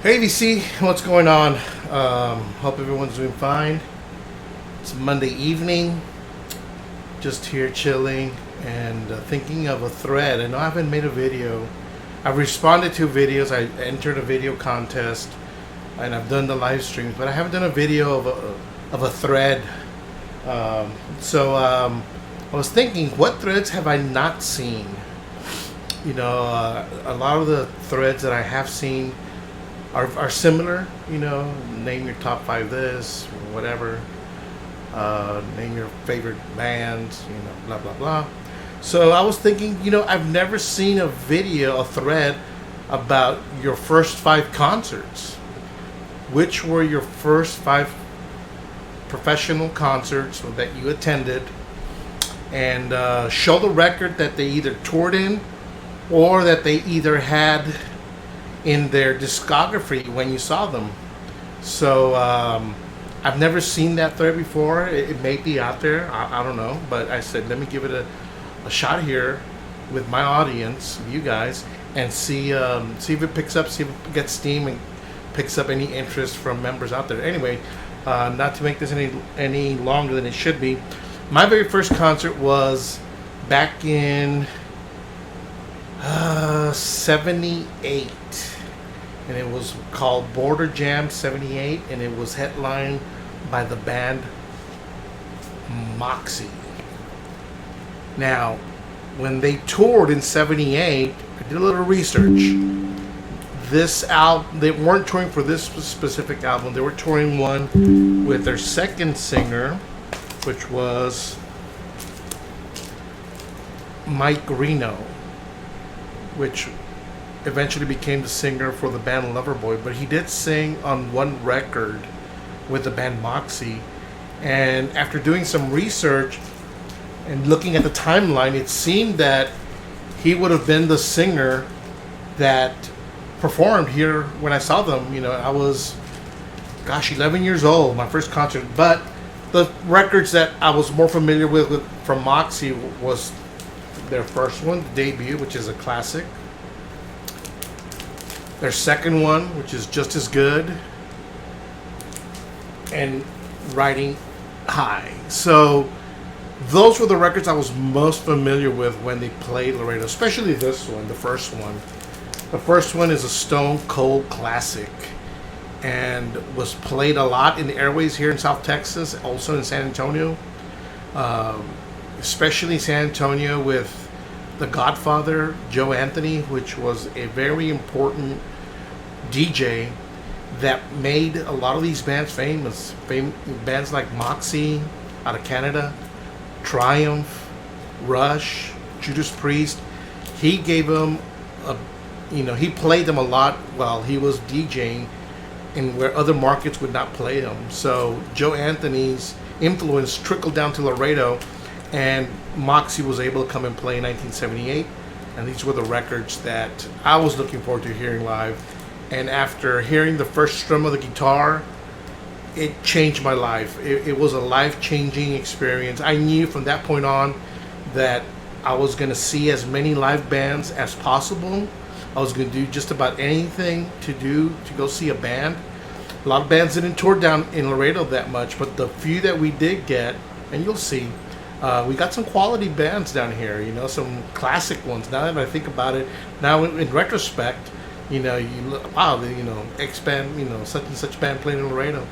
Hey VC, what's going on? Hope everyone's doing fine. It's Monday evening, just here chilling and thinking of a thread. I know I haven't made a video. I've responded to videos. I entered a video contest and I've done the live streams, but I haven't done a video of a thread. I was thinking, what threads have I not seen? A lot of the threads that I have seen are similar. Name your top five this, whatever. Name your favorite bands, blah blah blah. So I was thinking, I've never seen a thread about your first five concerts. Which were your first five professional concerts that you attended, and show the record that they either toured in or that they either had in their discography when you saw them. So I've never seen that thread before. It may be out there. I don't know. But I said, let me give it a shot here with my audience, you guys, and see if it picks up, see if it gets steam and picks up any interest from members out there. Anyway, not to make this any longer than it should be, my very first concert was back in 78, and it was called Border Jam 78, and it was headlined by the band Moxie. Now, when they toured in 78, I did a little research. This album, they weren't touring for this specific album. They were touring one with their second singer, which was Reno, which eventually became the singer for the band Loverboy. But he did sing on one record with the band Moxie. And after doing some research and looking at the timeline, it seemed that he would have been the singer that performed here when I saw them. I was 11 years old, my first concert. But the records that I was more familiar with from Moxie was their first one, the debut, which is a classic. Their second one, which is just as good, and Riding High. So those were the records I was most familiar with when they played Laredo, especially this one, the first one. The first one is a stone cold classic and was played a lot in the airways here in South Texas, also in San Antonio, especially San Antonio with the Godfather, Joe Anthony, which was a very important DJ that made a lot of these bands famous. Bands like Moxie out of Canada, Triumph, Rush, Judas Priest. He gave them he played them a lot while he was DJing and where other markets would not play them. So Joe Anthony's influence trickled down to Laredo, and Moxie was able to come and play in 1978. And these were the records that I was looking forward to hearing live. And after hearing the first strum of the guitar, it changed my life. It was a life-changing experience. I knew from that point on that I was going to see as many live bands as possible. I was going to do just about anything to go see a band. A lot of bands didn't tour down in Laredo that much, but the few that we did get, and you'll see, we got some quality bands down here, some classic ones. Now that I think about it, now in retrospect, you look, wow, X band, such and such band played in Reno.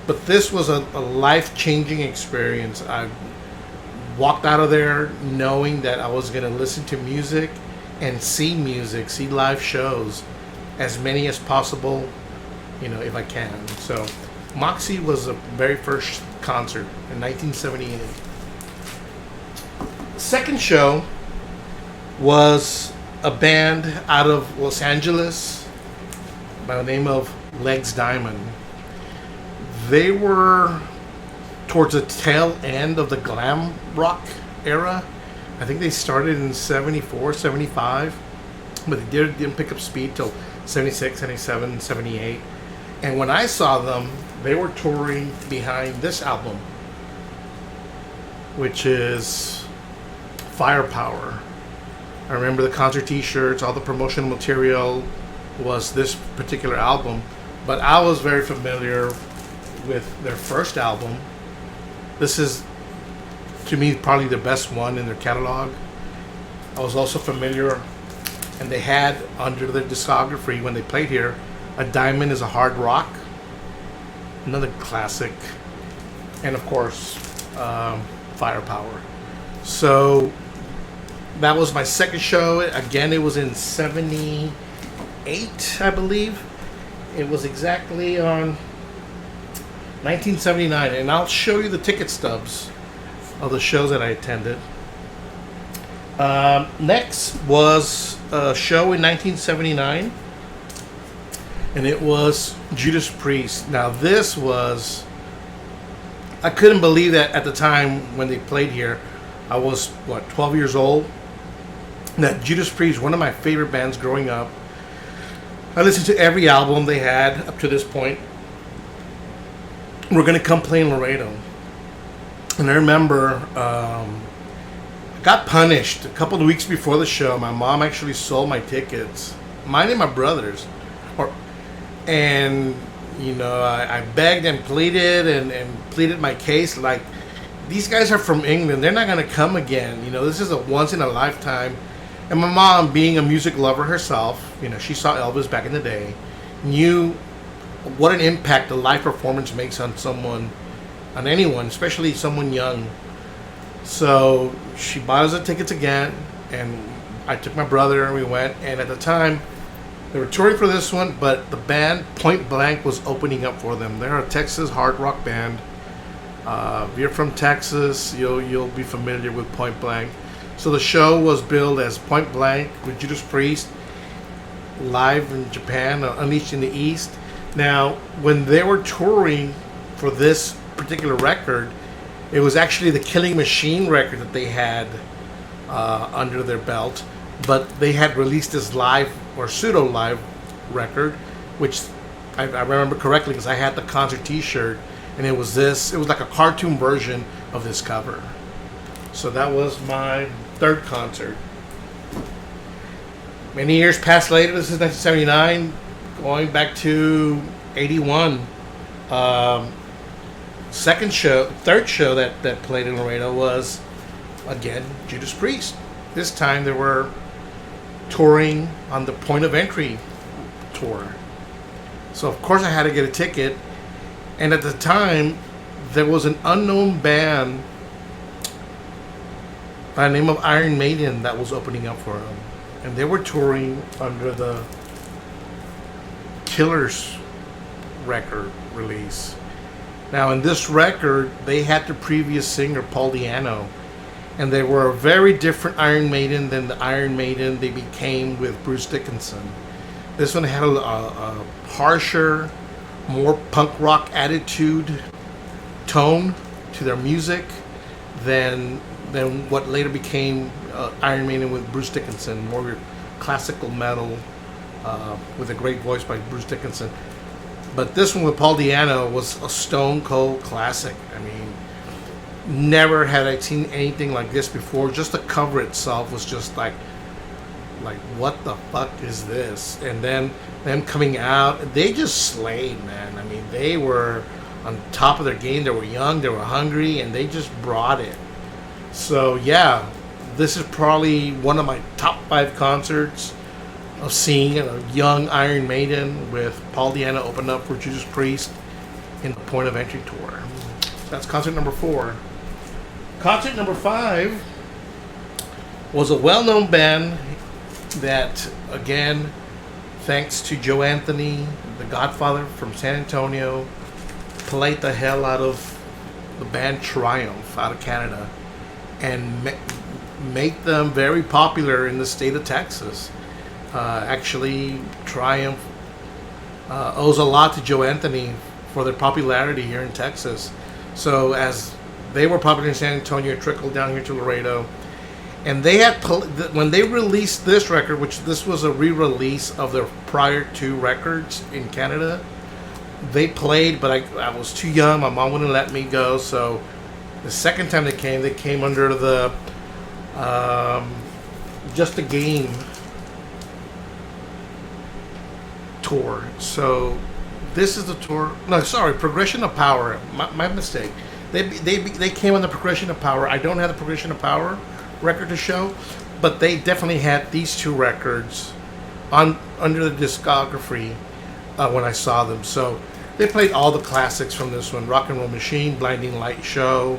But this was a life-changing experience. I walked out of there knowing that I was going to listen to music and see live shows, as many as possible, if I can. So Moxie was the very first concert in 1978. The second show was a band out of Los Angeles by the name of Legs Diamond. They were towards the tail end of the glam rock era. I think they started in 74, 75, but they didn't pick up speed till 76, 77, 78. And when I saw them, they were touring behind this album, which is Firepower. I remember the concert t-shirts, all the promotional material was this particular album. But I was very familiar with their first album. This is, to me, probably the best one in their catalog. I was also familiar, and they had under their discography when they played here, A Diamond is a Hard Rock, another classic, and of course, Firepower. So that was my second show. Again, it was in '78, I believe. It was exactly on 1979, and I'll show you the ticket stubs of the shows that I attended. Next was a show in 1979, and it was Judas Priest. Now this was, I couldn't believe that at the time when they played here. I was, 12 years old. That Judas Priest, one of my favorite bands growing up. I listened to every album they had up to this point. We're going to come play in Laredo. And I remember I got punished a couple of weeks before the show. My mom actually sold my tickets, mine and my brother's. And, I begged and pleaded and pleaded my case. Like, these guys are from England. They're not going to come again. This is a once in a lifetime. And my mom, being a music lover herself, she saw Elvis back in the day, knew what an impact a live performance makes on someone, on anyone, especially someone young. So she bought us the tickets again, and I took my brother and we went. And at the time, they were touring for this one, but the band Point Blank was opening up for them. They're a Texas hard rock band. If you're from Texas, you'll be familiar with Point Blank. So the show was billed as Point Blank with Judas Priest live in Japan, Unleashed in the East. Now, when they were touring for this particular record, it was actually the Killing Machine record that they had under their belt, but they had released this live or pseudo live record, which I remember correctly because I had the concert T-shirt, and it was like a cartoon version of this cover. So that was my third concert. Many years passed later. This is 1979, going back to 81. Third show that played in Reno was, again, Judas Priest. This time they were touring on the Point of Entry tour. So of course I had to get a ticket. And at the time, there was an unknown band by the name of Iron Maiden that was opening up for them. And they were touring under the Killers record release. Now, in this record, they had the previous singer, Paul Di'Anno. And they were a very different Iron Maiden than the Iron Maiden they became with Bruce Dickinson. This one had a harsher, more punk rock attitude tone to their music than what later became Iron Maiden with Bruce Dickinson, more classical metal with a great voice by Bruce Dickinson. But this one with Paul Di'Anno was a stone cold classic. I mean, never had I seen anything like this before. Just the cover itself was just like what the fuck is this? And then them coming out, they just slayed, man. I mean, they were on top of their game. They were young, they were hungry, and they just brought it. So yeah, this is probably one of my top 5 concerts of seeing a young Iron Maiden with Paul Di'Anno open up for Judas Priest in the Point of Entry tour. That's concert number 4. Concert number 5 was a well-known band that, again, thanks to Joe Anthony, the Godfather from San Antonio, played the hell out of the band Triumph out of Canada and make them very popular in the state of Texas. Actually, Triumph owes a lot to Joe Anthony for their popularity here in Texas. So as they were popular in San Antonio, it trickled down here to Laredo. And they had, when they released this record, which this was a re-release of their prior 2 records in Canada, they played, but I was too young. My mom wouldn't let me go. So the second time they came under the Just a Game tour. So This is the tour. No, sorry, Progression of Power. My mistake. They came on the Progression of Power. I don't have the Progression of Power record to show, but they definitely had these two records on under the discography when I saw them. So they played all the classics from this one: Rock and Roll Machine, Blinding Light Show,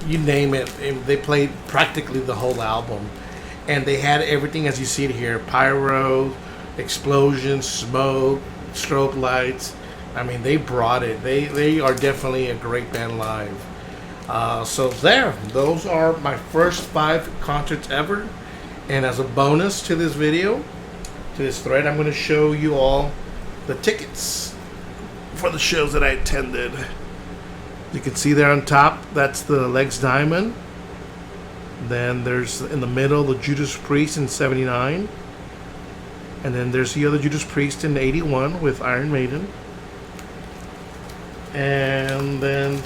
you name it. They played practically the whole album, and they had everything as you see it here: pyro, explosions, smoke, strobe lights. I mean, they brought it. They are definitely a great band live. So those are my first 5 concerts ever. And as a bonus to this video, to this thread, I'm going to show you all the tickets for the shows that I attended. You can see there on top, that's the Legs Diamond. Then there's in the middle the Judas Priest in '79. And then there's the other Judas Priest in '81 with Iron Maiden. And then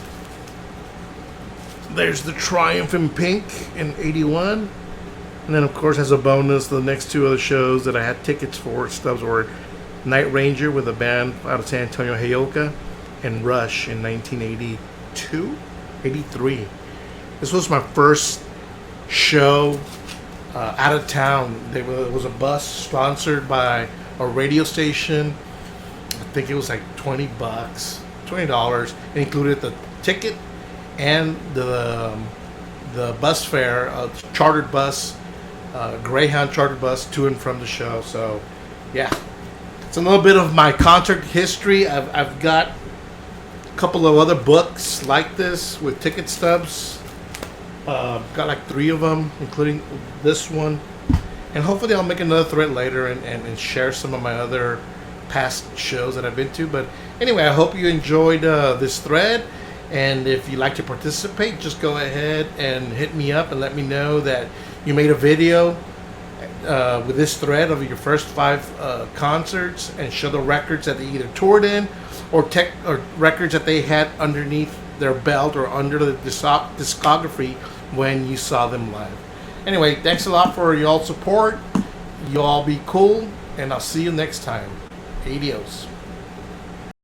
there's the Triumph in Pink in '81. And then, of course, as a bonus, the next 2 other shows that I had tickets for stubs were Night Ranger with a band out of San Antonio, Heyoka, and Rush in 1982, 83. This was my first show out of town. It was a bus sponsored by a radio station. I think it was like $20, $20. It included the ticket and the bus fare, chartered bus, Greyhound chartered bus to and from the show. So, yeah, it's a little bit of my concert history. I've got a couple of other books like this with ticket stubs. Got like 3 of them, including this one. And hopefully I'll make another thread later and share some of my other past shows that I've been to. But anyway, I hope you enjoyed this thread. And if you'd like to participate, just go ahead and hit me up and let me know that you made a video with this thread of your first 5 concerts, and show the records that they either toured in or records that they had underneath their belt or under the discography when you saw them live. Anyway, thanks a lot for y'all's support. Y'all be cool, and I'll see you next time. Adios.